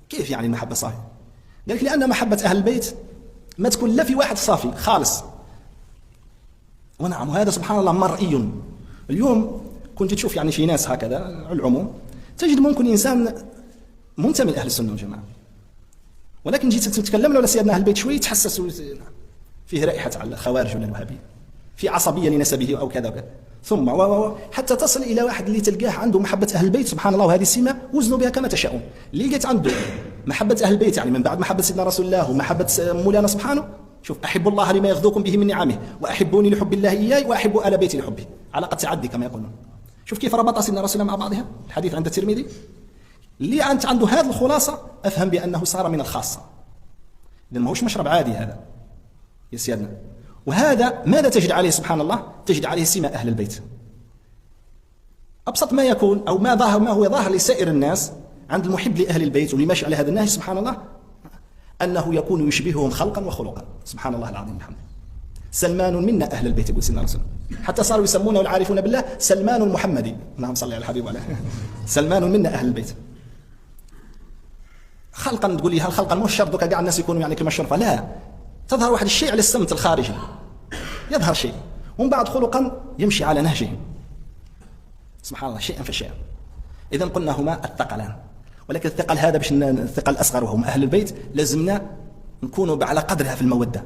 كيف يعني المحبة صافية؟ قال لك لأن محبة أهل البيت ما تكون لا في واحد صافي خالص. ونعم، وهذا سبحان الله مرئي. اليوم كنت تشوف يعني في ناس هكذا على العموم، تجد ممكن إنسان منتمي لأهل السنة والجماعة، ولكن جيت تتكلم له على سيدنا أهل البيت شوي تحسس فيه رائحة على الخوارج ولا الوهابية، في عصبية لنسبه أو كذا وكذا، ثم حتى تصل إلى واحد اللي تلقاه عنده محبة أهل البيت سبحان الله، وهذه السمة وزنوا بها كما تشاءون. اللي لقيت عنده محبة أهل البيت يعني من بعد محبة سيدنا رسول الله ومحبة مولانا سبحانه، شوف أحب الله لما يغذوكم به من نعمه وأحبوني لحب الله إياي وأحب آل بيتي لحبه، علاقة تعدي كما يقولون. شوف كيف ربط سيدنا رسول الله مع بعضها، الحديث عند الترمذي. اللي أنت عنده هذه الخلاصة أفهم بأنه صار من الخاصة، إذن ما هوش مشرب عادي هذا يا سيادنا. وهذا ماذا تجد عليه سبحان الله؟ تجد عليه سمة أهل البيت. أبسط ما يكون أو ما هو ظاهر لسائر الناس عند المحب لأهل البيت واللي ماشي على هذا النهج سبحان الله، أنه يكون يشبههم خلقا وخلقا سبحان الله العظيم الحمد. سلمان منا أهل البيت يقول سيدنا رسول الله، حتى صاروا يسمونه العارفون بالله سلمان المحمدي، اللهم صل على الحبيب وعلى سلمان منا أهل البيت. خلقا تقول لي هل خلقا مش شرط كاع الناس يكونوا يعني كما الشرفة، لا، تظهر واحد الشيء على السمت الخارجي، يظهر شيء، ومن بعد خلقا يمشي على نهجهم سبحان الله شيئا فشيئا. إذا قلنا هما الثقلان، ولكن الثقل هذا باش الثقل الأصغر وهم أهل البيت لازمنا نكونوا على قدرها في المودة.